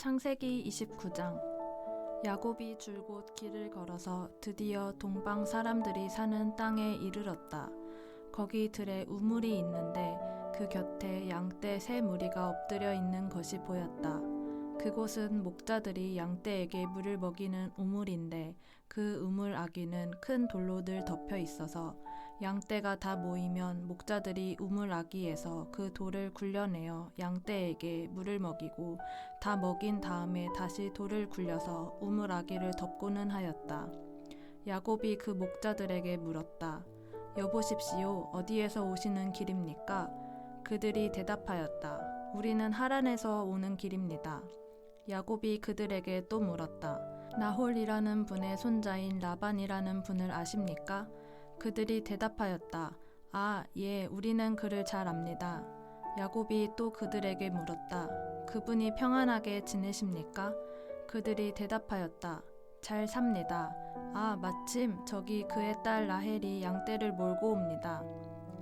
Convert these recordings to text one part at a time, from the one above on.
창세기 29장. 야곱이 줄곧 길을 걸어서 드디어 동방 사람들이 사는 땅에 이르렀다. 거기 들에 우물이 있는데 그 곁에 양떼 세 무리가 엎드려 있는 것이 보였다. 그곳은 목자들이 양떼에게 물을 먹이는 우물인데 그 우물 아귀는 큰 돌로 늘 덮여 있어서 양떼가 다 모이면 목자들이 우물 아귀에서 그 돌을 굴려내어 양떼에게 물을 먹이고 다 먹인 다음에 다시 돌을 굴려서 우물 아귀를 덮고는 하였다. 야곱이 그 목자들에게 물었다. 여보십시오, 어디에서 오시는 길입니까? 그들이 대답하였다. 우리는 하란에서 오는 길입니다. 야곱이 그들에게 또 물었다. 나홀이라는 분의 손자인 라반이라는 분을 아십니까? 그들이 대답하였다. 아, 예, 우리는 그를 잘 압니다. 야곱이 또 그들에게 물었다. 그분이 평안하게 지내십니까? 그들이 대답하였다. 잘 삽니다. 아, 마침 저기 그의 딸 라헬이 양떼를 몰고 옵니다.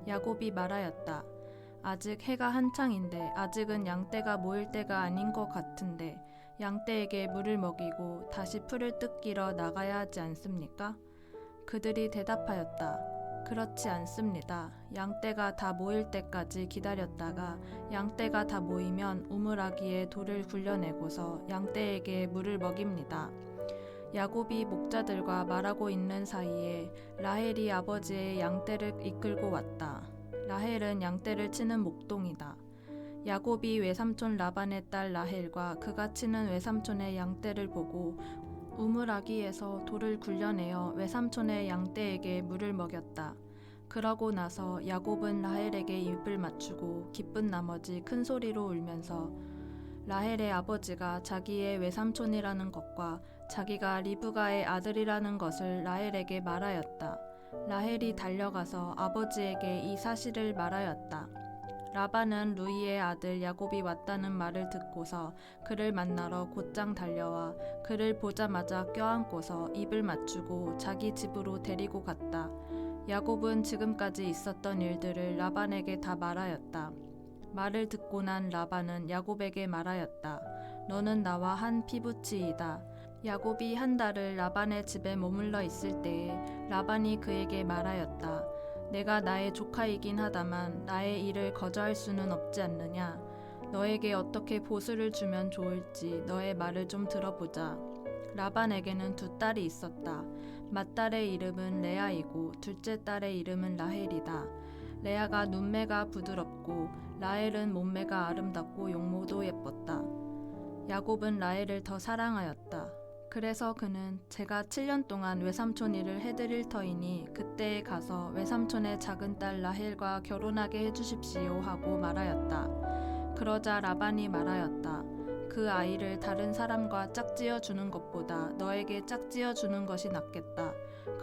야곱이 말하였다. 아직 해가 한창인데 아직은 양떼가 모일 때가 아닌 것 같은데 양떼에게 물을 먹이고 다시 풀을 뜯기러 나가야 하지 않습니까? 그들이 대답하였다. 그렇지 않습니다. 양떼가 다 모일 때까지 기다렸다가 양떼가 다 모이면 우물아귀에 돌을 굴려내고서 양떼에게 물을 먹입니다. 야곱이 목자들과 말하고 있는 사이에 라헬이 아버지의 양떼를 이끌고 왔다. 라헬은 양떼를 치는 목동이다. 야곱이 외삼촌 라반의 딸 라헬과 그가 치는 외삼촌의 양떼를 보고 우물아귀에서 돌을 굴려내어 외삼촌의 양떼에게 물을 먹였다. 그러고 나서 야곱은 라헬에게 입을 맞추고 기쁜 나머지 큰 소리로 울면서 라헬의 아버지가 자기의 외삼촌이라는 것과 자기가 리브가의 아들이라는 것을 라헬에게 말하였다. 라헬이 달려가서 아버지에게 이 사실을 말하였다. 라반은 루이의 아들 야곱이 왔다는 말을 듣고서 그를 만나러 곧장 달려와 그를 보자마자 껴안고서 입을 맞추고 자기 집으로 데리고 갔다. 야곱은 지금까지 있었던 일들을 라반에게 다 말하였다. 말을 듣고 난 라반은 야곱에게 말하였다. 너는 나와 한 피부치이다. 야곱이 한 달을 라반의 집에 머물러 있을 때에 라반이 그에게 말하였다. 내가 나의 조카이긴 하다만 나의 일을 거저할 수는 없지 않느냐. 너에게 어떻게 보수를 주면 좋을지 너의 말을 좀 들어보자. 라반에게는 두 딸이 있었다. 맏딸의 이름은 레아이고 둘째 딸의 이름은 라헬이다. 레아가 눈매가 부드럽고 라헬은 몸매가 아름답고 용모도 예뻤다. 야곱은 라헬을 더 사랑하였다. 그래서 그는 제가 7년 동안 외삼촌 일을 해드릴 터이니 그때에 가서 외삼촌의 작은 딸 라헬과 결혼하게 해주십시오 하고 말하였다. 그러자 라반이 말하였다. 그 아이를 다른 사람과 짝지어 주는 것보다 너에게 짝지어 주는 것이 낫겠다.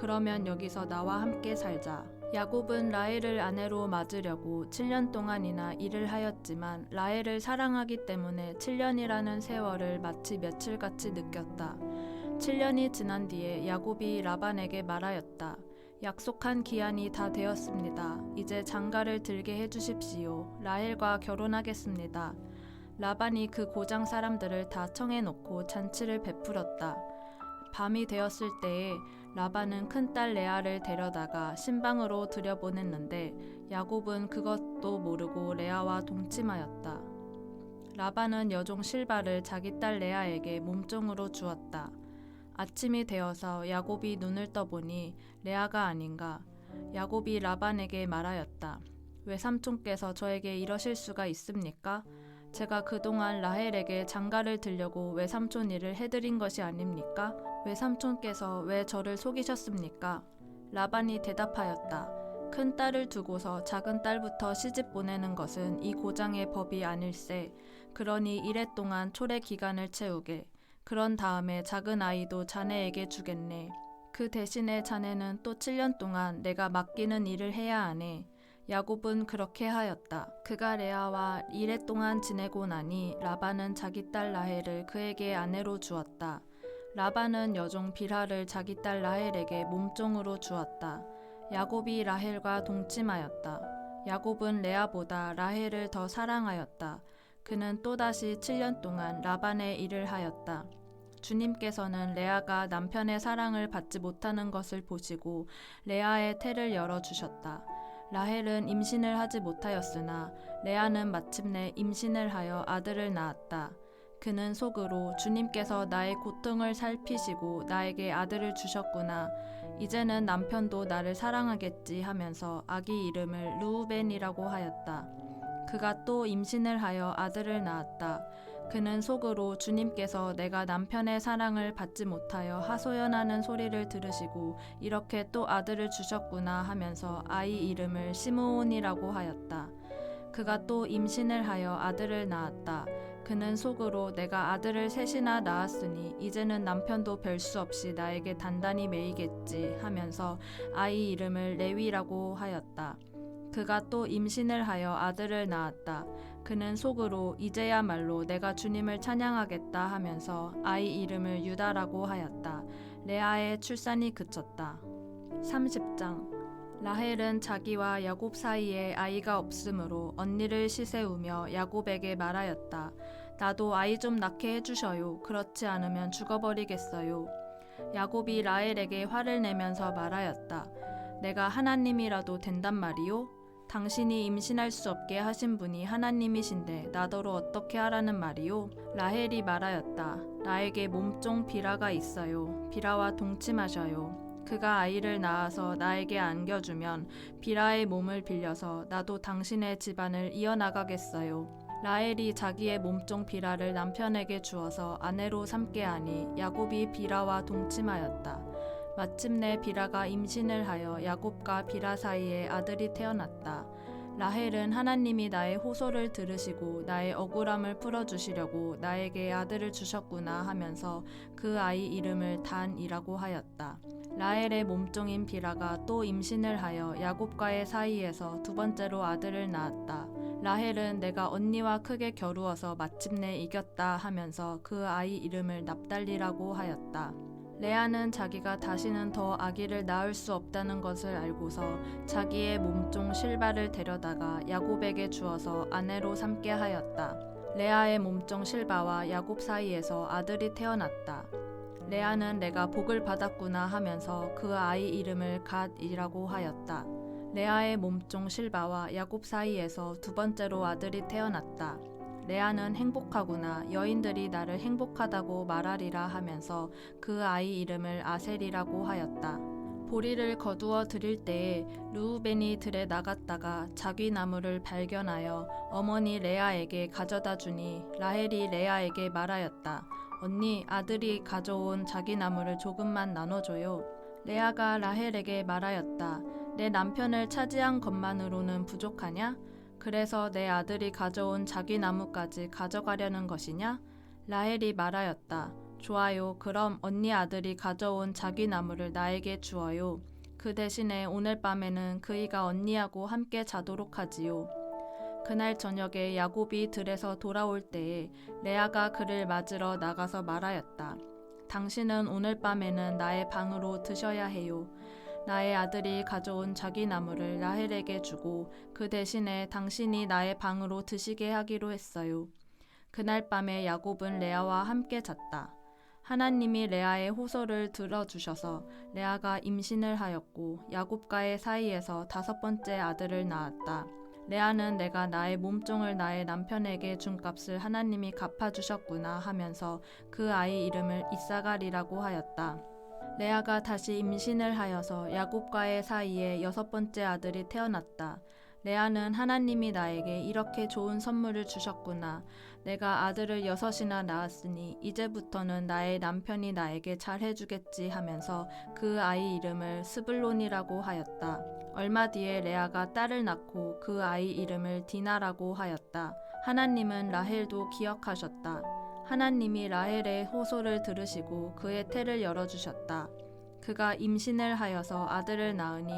그러면 여기서 나와 함께 살자. 야곱은 라헬을 아내로 맞으려고 7년 동안이나 일을 하였지만 라헬을 사랑하기 때문에 7년이라는 세월을 마치 며칠같이 느꼈다. 7년이 지난 뒤에 야곱이 라반에게 말하였다. 약속한 기한이 다 되었습니다. 이제 장가를 들게 해주십시오. 라헬과 결혼하겠습니다. 라반이 그 고장 사람들을 다 청해놓고 잔치를 베풀었다. 밤이 되었을 때에 라반은 큰딸 레아를 데려다가 신방으로 들여보냈는데 야곱은 그것도 모르고 레아와 동침하였다. 라반은 여종 실바를 자기 딸 레아에게 몸종으로 주었다. 아침이 되어서 야곱이 눈을 떠보니 레아가 아닌가. 야곱이 라반에게 말하였다. 외삼촌께서 저에게 이러실 수가 있습니까? 제가 그동안 라헬에게 장가를 들려고 외삼촌 일을 해드린 것이 아닙니까? 외삼촌께서 왜 저를 속이셨습니까? 라반이 대답하였다. 큰 딸을 두고서 작은 딸부터 시집 보내는 것은 이 고장의 법이 아닐세. 그러니 이래 동안 초래 기간을 채우게. 그런 다음에 작은 아이도 자네에게 주겠네. 그 대신에 자네는 또 7년 동안 내가 맡기는 일을 해야 하네. 야곱은 그렇게 하였다. 그가 레아와 이래 동안 지내고 나니 라반은 자기 딸 라헬을 그에게 아내로 주었다. 라반은 여종 빌하를 자기 딸 라헬에게 몸종으로 주었다. 야곱이 라헬과 동침하였다. 야곱은 레아보다 라헬을 더 사랑하였다. 그는 또다시 7년 동안 라반의 일을 하였다. 주님께서는 레아가 남편의 사랑을 받지 못하는 것을 보시고 레아의 태를 열어주셨다. 라헬은 임신을 하지 못하였으나 레아는 마침내 임신을 하여 아들을 낳았다. 그는 속으로 주님께서 나의 고통을 살피시고 나에게 아들을 주셨구나. 이제는 남편도 나를 사랑하겠지 하면서 아기 이름을 르우벤이라고 하였다. 그가 또 임신을 하여 아들을 낳았다. 그는 속으로 주님께서 내가 남편의 사랑을 받지 못하여 하소연하는 소리를 들으시고 이렇게 또 아들을 주셨구나 하면서 아이 이름을 시므온이라고 하였다. 그가 또 임신을 하여 아들을 낳았다. 그는 속으로 내가 아들을 셋이나 낳았으니 이제는 남편도 별 수 없이 나에게 단단히 매이겠지 하면서 아이 이름을 레위라고 하였다. 그가 또 임신을 하여 아들을 낳았다. 그는 속으로 이제야말로 내가 주님을 찬양하겠다 하면서 아이 이름을 유다라고 하였다. 레아의 출산이 그쳤다. 30장. 라헬은 자기와 야곱 사이에 아이가 없으므로 언니를 시세우며 야곱에게 말하였다. 나도 아이 좀 낳게 해주셔요. 그렇지 않으면 죽어버리겠어요. 야곱이 라헬에게 화를 내면서 말하였다. 내가 하나님이라도 된단 말이요? 당신이 임신할 수 없게 하신 분이 하나님이신데 나더러 어떻게 하라는 말이요? 라헬이 말하였다. 나에게 몸종 비라가 있어요. 비라와 동침하셔요. 그가 아이를 낳아서 나에게 안겨주면 비라의 몸을 빌려서 나도 당신의 집안을 이어나가겠어요. 라헬이 자기의 몸종 비라를 남편에게 주어서 아내로 삼게 하니 야곱이 비라와 동침하였다. 마침내 비라가 임신을 하여 야곱과 비라 사이에 아들이 태어났다. 라헬은 하나님이 나의 호소를 들으시고 나의 억울함을 풀어주시려고 나에게 아들을 주셨구나 하면서 그 아이 이름을 단이라고 하였다. 라헬의 몸종인 비라가 또 임신을 하여 야곱과의 사이에서 두 번째로 아들을 낳았다. 라헬은 내가 언니와 크게 겨루어서 마침내 이겼다 하면서 그 아이 이름을 납달리라고 하였다. 레아는 자기가 다시는 더 아기를 낳을 수 없다는 것을 알고서 자기의 몸종 실바를 데려다가 야곱에게 주어서 아내로 삼게 하였다. 레아의 몸종 실바와 야곱 사이에서 아들이 태어났다. 레아는 내가 복을 받았구나 하면서 그 아이 이름을 갓이라고 하였다. 레아의 몸종 실바와 야곱 사이에서 두 번째로 아들이 태어났다. 레아는 행복하구나. 여인들이 나를 행복하다고 말하리라 하면서 그 아이 이름을 아셀이라고 하였다. 보리를 거두어 드릴 때에 르우벤이 들에 나갔다가 자귀나무를 발견하여 어머니 레아에게 가져다 주니 라헬이 레아에게 말하였다. 언니, 아들이 가져온 자귀나무를 조금만 나눠줘요. 레아가 라헬에게 말하였다. 내 남편을 차지한 것만으로는 부족하냐? 그래서 내 아들이 가져온 자귀나무까지 가져가려는 것이냐? 라헬이 말하였다. 좋아요. 그럼 언니 아들이 가져온 자귀나무를 나에게 주어요. 그 대신에 오늘 밤에는 그이가 언니하고 함께 자도록 하지요. 그날 저녁에 야곱이 들에서 돌아올 때에 레아가 그를 맞으러 나가서 말하였다. 당신은 오늘 밤에는 나의 방으로 드셔야 해요. 나의 아들이 가져온 자귀나무를 라헬에게 주고 그 대신에 당신이 나의 방으로 드시게 하기로 했어요. 그날 밤에 야곱은 레아와 함께 잤다. 하나님이 레아의 호소를 들어주셔서 레아가 임신을 하였고 야곱과의 사이에서 다섯 번째 아들을 낳았다. 레아는 내가 나의 몸종을 나의 남편에게 준 값을 하나님이 갚아주셨구나 하면서 그 아이 이름을 이사갈이라고 하였다. 레아가 다시 임신을 하여서 야곱과의 사이에 여섯 번째 아들이 태어났다. 레아는 하나님이 나에게 이렇게 좋은 선물을 주셨구나. 내가 아들을 여섯이나 낳았으니 이제부터는 나의 남편이 나에게 잘해주겠지 하면서 그 아이 이름을 스불론이라고 하였다. 얼마 뒤에 레아가 딸을 낳고 그 아이 이름을 디나라고 하였다. 하나님은 라헬도 기억하셨다. 하나님이 라헬의 호소를 들으시고 그의 태를 열어주셨다. 그가 임신을 하여서 아들을 낳으니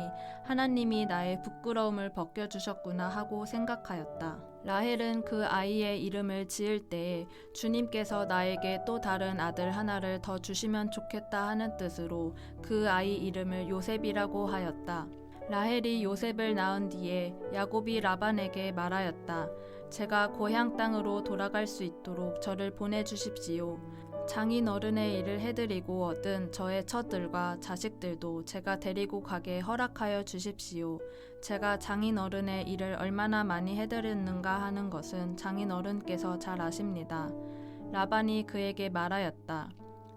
하나님이 나의 부끄러움을 벗겨주셨구나 하고 생각하였다. 라헬은 그 아이의 이름을 지을 때에 주님께서 나에게 또 다른 아들 하나를 더 주시면 좋겠다 하는 뜻으로 그 아이 이름을 요셉이라고 하였다. 라헬이 요셉을 낳은 뒤에 야곱이 라반에게 말하였다. 제가 고향 땅으로 돌아갈 수 있도록 저를 보내주십시오. 장인 어른의 일을 해드리고 얻은 저의 처들과 자식들도 제가 데리고 가게 허락하여 주십시오. 제가 장인 어른의 일을 얼마나 많이 해드렸는가 하는 것은 장인 어른께서 잘 아십니다. 라반이 그에게 말하였다.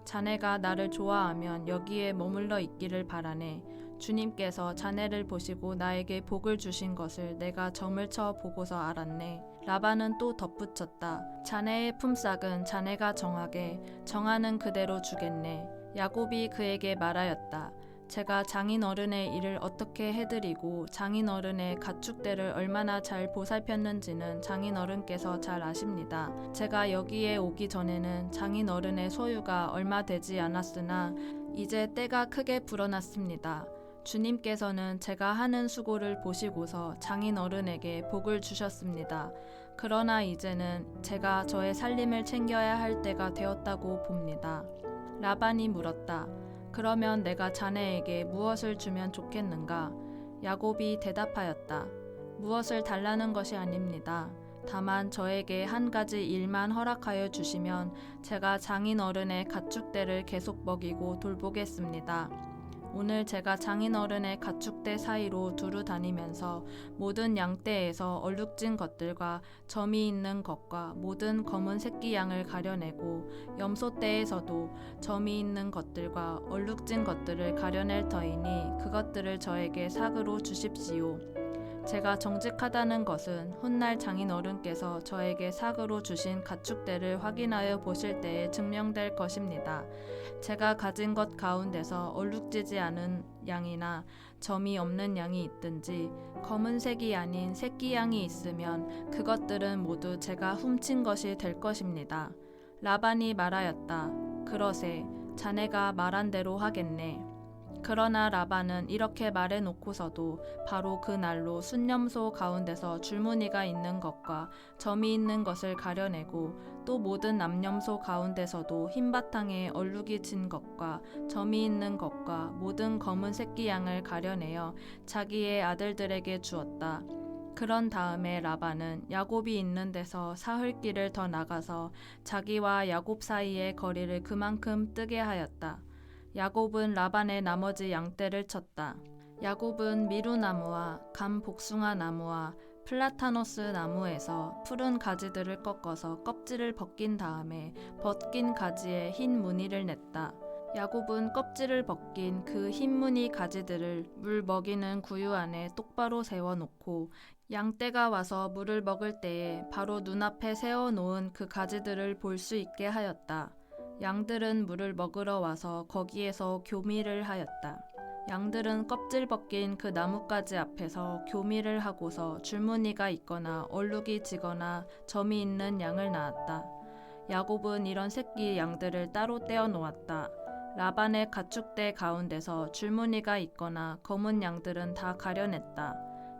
자네가 나를 좋아하면 여기에 머물러 있기를 바라네. 주님께서 자네를 보시고 나에게 복을 주신 것을 내가 점을 쳐 보고서 알았네. 라반은 또 덧붙였다. 자네의 품삯은 자네가 정하게, 정하는 그대로 주겠네. 야곱이 그에게 말하였다. 제가 장인 어른의 일을 어떻게 해드리고 장인 어른의 가축대를 얼마나 잘 보살폈는지는 장인 어른께서 잘 아십니다. 제가 여기에 오기 전에는 장인 어른의 소유가 얼마 되지 않았으나 이제 때가 크게 불어났습니다. 주님께서는 제가 하는 수고를 보시고서 장인 어른에게 복을 주셨습니다. 그러나 이제는 제가 저의 살림을 챙겨야 할 때가 되었다고 봅니다. 라반이 물었다. 그러면 내가 자네에게 무엇을 주면 좋겠는가? 야곱이 대답하였다. 무엇을 달라는 것이 아닙니다. 다만 저에게 한 가지 일만 허락하여 주시면 제가 장인 어른의 가축대를 계속 먹이고 돌보겠습니다. 오늘 제가 장인 어른의 가축대 사이로 두루 다니면서 모든 양떼에서 얼룩진 것들과 점이 있는 것과 모든 검은 새끼 양을 가려내고 염소떼에서도 점이 있는 것들과 얼룩진 것들을 가려낼 터이니 그것들을 저에게 삭으로 주십시오. 제가 정직하다는 것은 훗날 장인 어른께서 저에게 삭으로 주신 가축대를 확인하여 보실 때에 증명될 것입니다. 제가 가진 것 가운데서 얼룩지지 않은 양이나 점이 없는 양이 있든지 검은색이 아닌 새끼 양이 있으면 그것들은 모두 제가 훔친 것이 될 것입니다. 라반이 말하였다. 그러세, 자네가 말한 대로 하겠네. 그러나 라반은 이렇게 말해놓고서도 바로 그 날로 순념소 가운데서 줄무늬가 있는 것과 점이 있는 것을 가려내고 또 모든 남념소 가운데서도 흰 바탕에 얼룩이 진 것과 점이 있는 것과 모든 검은 새끼 양을 가려내어 자기의 아들들에게 주었다. 그런 다음에 라반은 야곱이 있는 데서 사흘길을 더 나가서 자기와 야곱 사이의 거리를 그만큼 뜨게 하였다. 야곱은 라반의 나머지 양떼를 쳤다. 야곱은 미루나무와 감복숭아 나무와 플라타노스 나무에서 푸른 가지들을 꺾어서 껍질을 벗긴 다음에 벗긴 가지에 흰 무늬를 냈다. 야곱은 껍질을 벗긴 그 흰 무늬 가지들을 물 먹이는 구유 안에 똑바로 세워놓고 양떼가 와서 물을 먹을 때에 바로 눈앞에 세워놓은 그 가지들을 볼 수 있게 하였다. 양들은 물을 먹으러 와서 거기에서 교미를 하였다. 양들은 껍질 벗긴 그 나뭇가지 앞에서 교미를 하고서 줄무늬가 있거나 얼룩이 지거나 점이 있는 양을 낳았다. 야곱은 이런 새끼 양들을 따로 떼어 놓았다. 라반의 가축대 가운데서 줄무늬가 있거나 검은 양들은 다 가려냈다.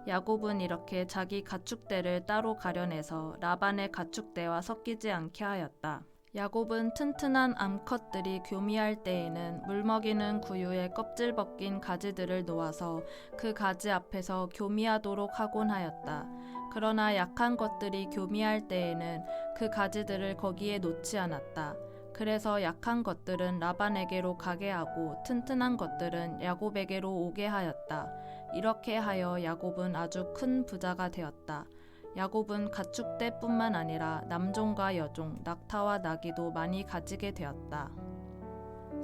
야곱은 이렇게 자기 가축대를 따로 가려내서 라반의 가축대와 섞이지 않게 하였다. 야곱은 튼튼한 암컷들이 교미할 때에는 물먹이는 구유에 껍질 벗긴 가지들을 놓아서 그 가지 앞에서 교미하도록 하곤 하였다. 그러나 약한 것들이 교미할 때에는 그 가지들을 거기에 놓지 않았다. 그래서 약한 것들은 라반에게로 가게 하고 튼튼한 것들은 야곱에게로 오게 하였다. 이렇게 하여 야곱은 아주 큰 부자가 되었다. 야곱은 가축대뿐만 아니라 남종과 여종, 낙타와 나귀도 많이 가지게 되었다.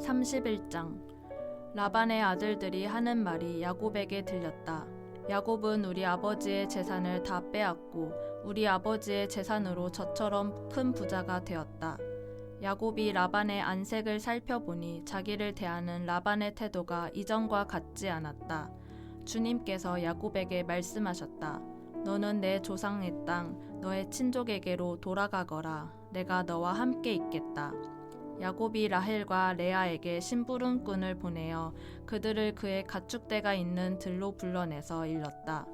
31장. 라반의 아들들이 하는 말이 야곱에게 들렸다. 야곱은 우리 아버지의 재산을 다 빼앗고 우리 아버지의 재산으로 저처럼 큰 부자가 되었다. 야곱이 라반의 안색을 살펴보니 자기를 대하는 라반의 태도가 이전과 같지 않았다. 주님께서 야곱에게 말씀하셨다. 너는 내 조상의 땅, 너의 친족에게로 돌아가거라. 내가 너와 함께 있겠다. 야곱이 라헬과 레아에게 심부름꾼을 보내어 그들을 그의 가축대가 있는 들로 불러내서 일렀다.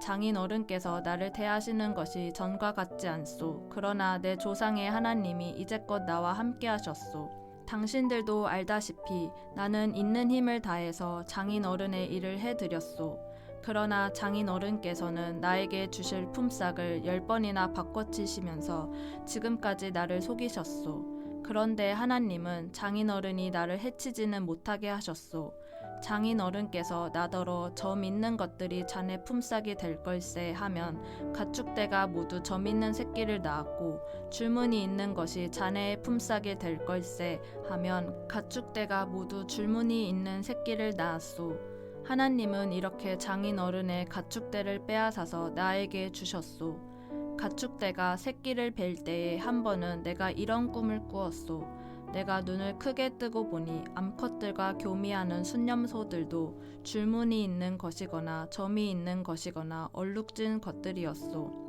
장인 어른께서 나를 대하시는 것이 전과 같지 않소. 그러나 내 조상의 하나님이 이제껏 나와 함께 하셨소. 당신들도 알다시피 나는 있는 힘을 다해서 장인 어른의 일을 해드렸소. 그러나 장인어른께서는 나에게 주실 품삯을 10번이나 바꿔치시면서 지금까지 나를 속이셨소. 그런데 하나님은 장인어른이 나를 해치지는 못하게 하셨소. 장인어른께서 나더러 점 있는 것들이 자네 품삯이 될 걸세 하면 가축대가 모두 점 있는 새끼를 낳았고, 줄무늬 있는 것이 자네의 품삯이 될 걸세 하면 가축대가 모두 줄무늬 있는 새끼를 낳았소. 하나님은 이렇게 장인어른의 가축대를 빼앗아서 나에게 주셨소. 가축대가 새끼를 뵐 때에 한 번은 내가 이런 꿈을 꾸었소. 내가 눈을 크게 뜨고 보니 암컷들과 교미하는 순념소들도 줄무늬 있는 것이거나 점이 있는 것이거나 얼룩진 것들이었소.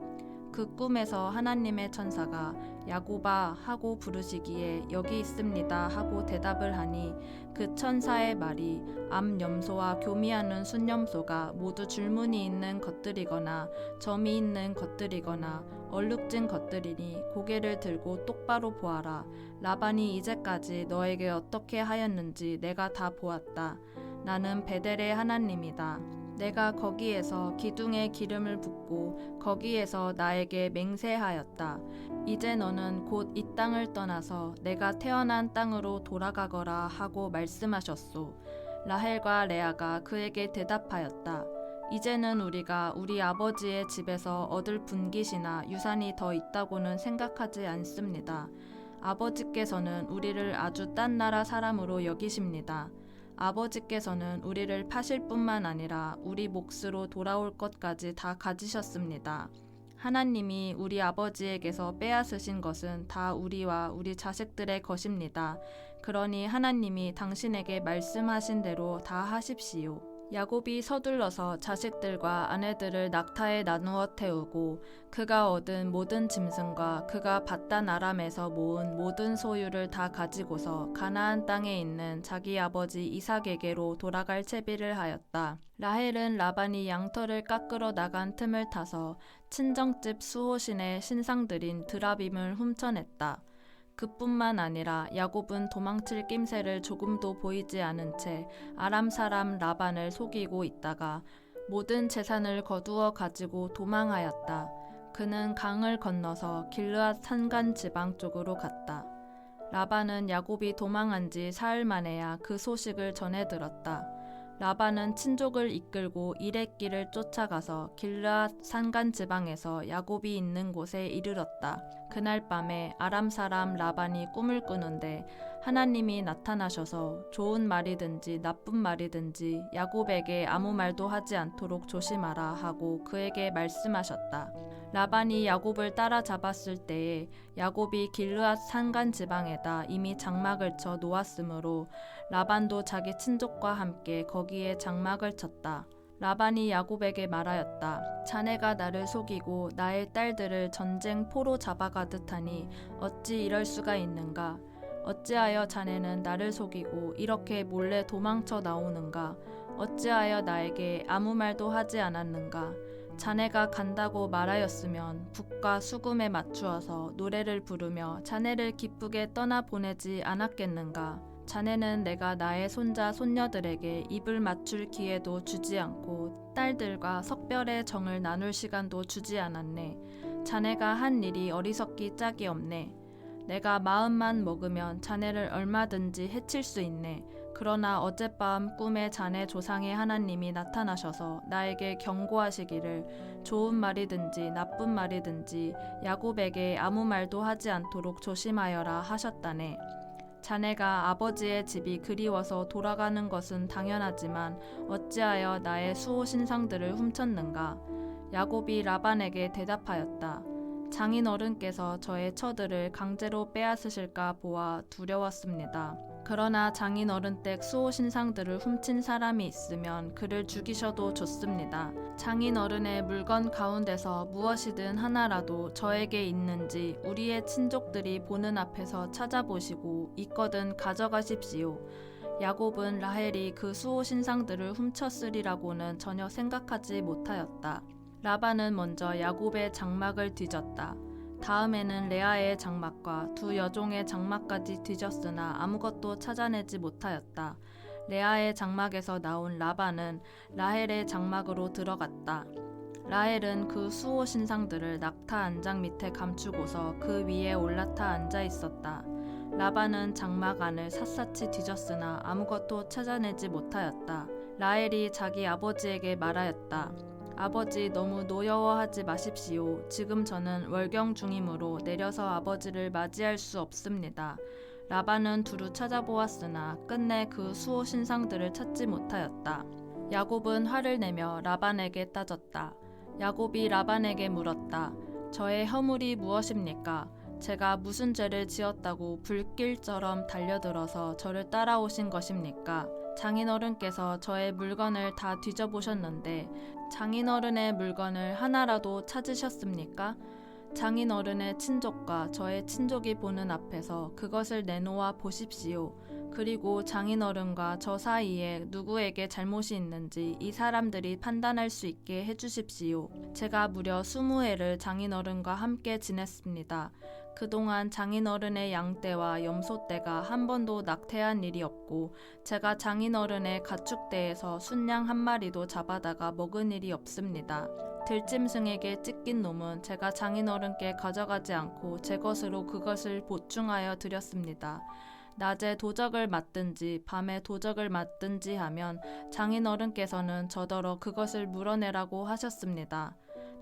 그 꿈에서 하나님의 천사가 야곱아 하고 부르시기에 여기 있습니다 하고 대답을 하니, 그 천사의 말이 암염소와 교미하는 순염소가 모두 줄무늬 있는 것들이거나 점이 있는 것들이거나 얼룩진 것들이니 고개를 들고 똑바로 보아라. 라반이 이제까지 너에게 어떻게 하였는지 내가 다 보았다. 나는 베델의 하나님이다. 내가 거기에서 기둥에 기름을 붓고 거기에서 나에게 맹세하였다. 이제 너는 곧 이 땅을 떠나서 내가 태어난 땅으로 돌아가거라 하고 말씀하셨소. 라헬과 레아가 그에게 대답하였다. 이제는 우리가 우리 아버지의 집에서 얻을 분깃이나 유산이 더 있다고는 생각하지 않습니다. 아버지께서는 우리를 아주 딴 나라 사람으로 여기십니다. 아버지께서는 우리를 파실 뿐만 아니라 우리 몫으로 돌아올 것까지 다 가지셨습니다. 하나님이 우리 아버지에게서 빼앗으신 것은 다 우리와 우리 자식들의 것입니다. 그러니 하나님이 당신에게 말씀하신 대로 다 하십시오. 야곱이 서둘러서 자식들과 아내들을 낙타에 나누어 태우고 그가 얻은 모든 짐승과 그가 받단 아람에서 모은 모든 소유를 다 가지고서 가나안 땅에 있는 자기 아버지 이삭에게로 돌아갈 채비를 하였다. 라헬은 라반이 양털을 깎으러 나간 틈을 타서 친정집 수호신의 신상들인 드라빔을 훔쳐냈다. 그뿐만 아니라 야곱은 도망칠 낌새를 조금도 보이지 않은 채 아람 사람 라반을 속이고 있다가 모든 재산을 거두어 가지고 도망하였다. 그는 강을 건너서 길르앗 산간 지방 쪽으로 갔다. 라반은 야곱이 도망한 지 사흘 만에야 그 소식을 전해 들었다. 라반은 친족을 이끌고 이레길을 쫓아가서 길르앗 산간 지방에서 야곱이 있는 곳에 이르렀다. 그날 밤에 아람 사람 라반이 꿈을 꾸는데 하나님이 나타나셔서 좋은 말이든지 나쁜 말이든지 야곱에게 아무 말도 하지 않도록 조심하라 하고 그에게 말씀하셨다. 라반이 야곱을 따라잡았을 때에 야곱이 길르앗 산간 지방에다 이미 장막을 쳐 놓았으므로 라반도 자기 친족과 함께 거기에 장막을 쳤다. 라반이 야곱에게 말하였다. 자네가 나를 속이고 나의 딸들을 전쟁 포로 잡아가듯 하니 어찌 이럴 수가 있는가? 어찌하여 자네는 나를 속이고 이렇게 몰래 도망쳐 나오는가? 어찌하여 나에게 아무 말도 하지 않았는가? 자네가 간다고 말하였으면 북과 수금에 맞추어서 노래를 부르며 자네를 기쁘게 떠나보내지 않았겠는가? 자네는 내가 나의 손자 손녀들에게 입을 맞출 기회도 주지 않고 딸들과 석별의 정을 나눌 시간도 주지 않았네. 자네가 한 일이 어리석기 짝이 없네. 내가 마음만 먹으면 자네를 얼마든지 해칠 수 있네. 그러나 어젯밤 꿈에 자네 조상의 하나님이 나타나셔서 나에게 경고하시기를 좋은 말이든지 나쁜 말이든지 야곱에게 아무 말도 하지 않도록 조심하여라 하셨다네. 자네가 아버지의 집이 그리워서 돌아가는 것은 당연하지만 어찌하여 나의 수호 신상들을 훔쳤는가? 야곱이 라반에게 대답하였다. 장인어른께서 저의 처들을 강제로 빼앗으실까 보아 두려웠습니다. 그러나 장인어른 댁 수호 신상들을 훔친 사람이 있으면 그를 죽이셔도 좋습니다. 장인어른의 물건 가운데서 무엇이든 하나라도 저에게 있는지 우리의 친족들이 보는 앞에서 찾아보시고 있거든 가져가십시오. 야곱은 라헬이 그 수호 신상들을 훔쳤으리라고는 전혀 생각하지 못하였다. 라반은 먼저 야곱의 장막을 뒤졌다. 다음에는 레아의 장막과 두 여종의 장막까지 뒤졌으나 아무것도 찾아내지 못하였다. 레아의 장막에서 나온 라반은 라헬의 장막으로 들어갔다. 라헬은 그 수호 신상들을 낙타 안장 밑에 감추고서 그 위에 올라타 앉아 있었다. 라반은 장막 안을 샅샅이 뒤졌으나 아무것도 찾아내지 못하였다. 라헬이 자기 아버지에게 말하였다. 아버지, 너무 노여워하지 마십시오. 지금 저는 월경 중이므로 내려서 아버지를 맞이할 수 없습니다. 라반은 두루 찾아보았으나 끝내 그 수호 신상들을 찾지 못하였다. 야곱은 화를 내며 라반에게 따졌다. 야곱이 라반에게 물었다. 저의 허물이 무엇입니까? 제가 무슨 죄를 지었다고 불길처럼 달려들어서 저를 따라오신 것입니까? 장인어른께서 저의 물건을 다 뒤져보셨는데 장인어른의 물건을 하나라도 찾으셨습니까? 장인어른의 친족과 저의 친족이 보는 앞에서 그것을 내놓아 보십시오. 그리고 장인어른과 저 사이에 누구에게 잘못이 있는지 이 사람들이 판단할 수 있게 해주십시오. 제가 무려 20해를 장인어른과 함께 지냈습니다. 그동안 장인어른의 양떼와 염소떼가 한 번도 낙태한 일이 없고 제가 장인어른의 가축대에서 순양 한 마리도 잡아다가 먹은 일이 없습니다. 들짐승에게 찢긴 놈은 제가 장인어른께 가져가지 않고 제 것으로 그것을 보충하여 드렸습니다. 낮에 도적을 맞든지 밤에 도적을 맞든지 하면 장인어른께서는 저더러 그것을 물어내라고 하셨습니다.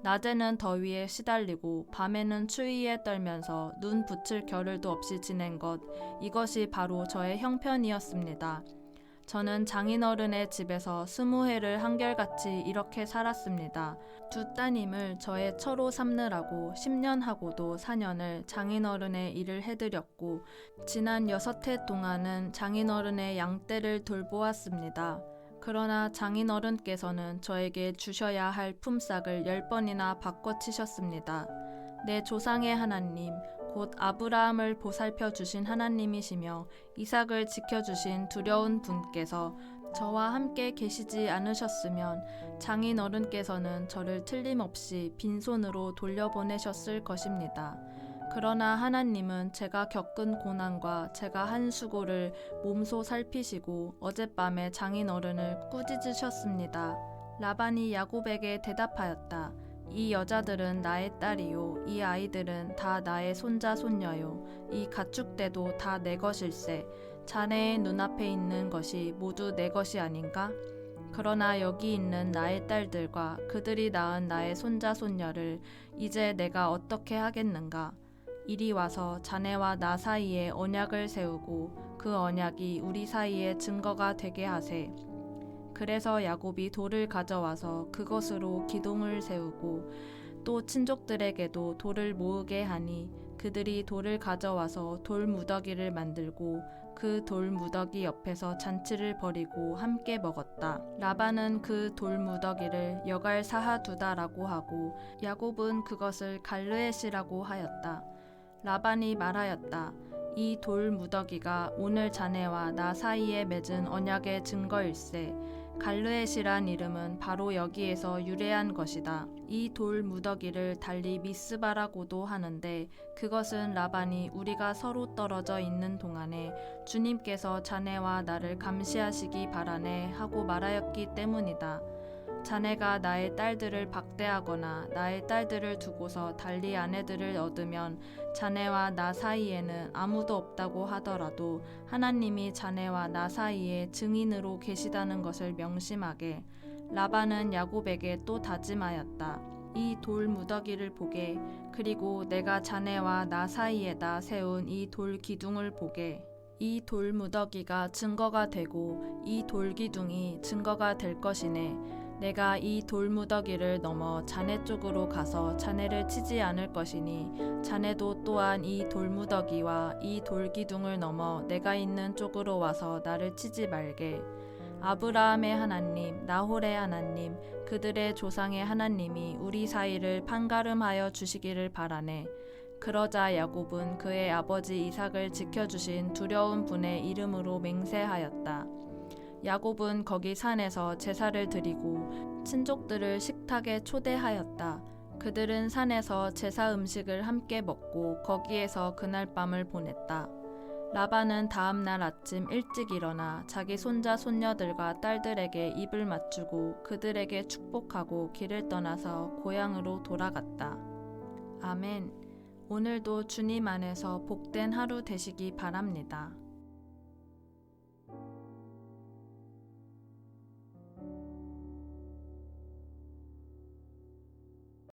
낮에는 더위에 시달리고 밤에는 추위에 떨면서 눈 붙일 겨를도 없이 지낸 것, 이것이 바로 저의 형편이었습니다. 저는 장인어른의 집에서 20해를 한결같이 이렇게 살았습니다. 두 따님을 저의 처로 삼느라고 10년하고도 4년을 장인어른의 일을 해드렸고 지난 6해 동안은 장인어른의 양떼를 돌보았습니다. 그러나 장인어른께서는 저에게 주셔야 할 품삯을 10번이나 바꿔치셨습니다. 내 조상의 하나님, 곧 아브라함을 보살펴 주신 하나님이시며 이삭을 지켜주신 두려운 분께서 저와 함께 계시지 않으셨으면 장인어른께서는 저를 틀림없이 빈손으로 돌려보내셨을 것입니다. 그러나 하나님은 제가 겪은 고난과 제가 한 수고를 몸소 살피시고 어젯밤에 장인어른을 꾸짖으셨습니다. 라반이 야곱에게 대답하였다. 이 여자들은 나의 딸이요, 이 아이들은 다 나의 손자 손녀요, 이 가축대도 다 내 것일세. 자네의 눈앞에 있는 것이 모두 내 것이 아닌가? 그러나 여기 있는 나의 딸들과 그들이 낳은 나의 손자 손녀를 이제 내가 어떻게 하겠는가? 이리 와서 자네와 나 사이에 언약을 세우고 그 언약이 우리 사이에 증거가 되게 하세. 그래서 야곱이 돌을 가져와서 그것으로 기둥을 세우고 또 친족들에게도 돌을 모으게 하니 그들이 돌을 가져와서 돌 무더기를 만들고 그 돌 무더기 옆에서 잔치를 벌이고 함께 먹었다. 라반은 그 돌 무더기를 여갈 사하두다라고 하고 야곱은 그것을 갈르엣이라고 하였다. 라반이 말하였다. 이 돌 무더기가 오늘 자네와 나 사이에 맺은 언약의 증거일세. 갈르엣이란 이름은 바로 여기에서 유래한 것이다. 이 돌 무더기를 달리 미스바라고도 하는데 그것은 라반이 우리가 서로 떨어져 있는 동안에 주님께서 자네와 나를 감시하시기 바라네 하고 말하였기 때문이다. 자네가 나의 딸들을 박대하거나 나의 딸들을 두고서 달리 아내들을 얻으면 자네와 나 사이에는 아무도 없다고 하더라도 하나님이 자네와 나 사이에 증인으로 계시다는 것을 명심하게. 라반은 야곱에게 또 다짐하였다. 이 돌 무더기를 보게. 그리고 내가 자네와 나 사이에다 세운 이 돌 기둥을 보게. 이 돌 무더기가 증거가 되고 이 돌 기둥이 증거가 될 것이네. 내가 이 돌무더기를 넘어 자네 쪽으로 가서 자네를 치지 않을 것이니 자네도 또한 이 돌무더기와 이 돌기둥을 넘어 내가 있는 쪽으로 와서 나를 치지 말게. 아브라함의 하나님, 나홀의 하나님, 그들의 조상의 하나님이 우리 사이를 판가름하여 주시기를 바라네. 그러자 야곱은 그의 아버지 이삭을 지켜주신 두려운 분의 이름으로 맹세하였다. 야곱은 거기 산에서 제사를 드리고 친족들을 식탁에 초대하였다. 그들은 산에서 제사 음식을 함께 먹고 거기에서 그날 밤을 보냈다. 라반은 다음 날 아침 일찍 일어나 자기 손자 손녀들과 딸들에게 입을 맞추고 그들에게 축복하고 길을 떠나서 고향으로 돌아갔다. 아멘. 오늘도 주님 안에서 복된 하루 되시기 바랍니다.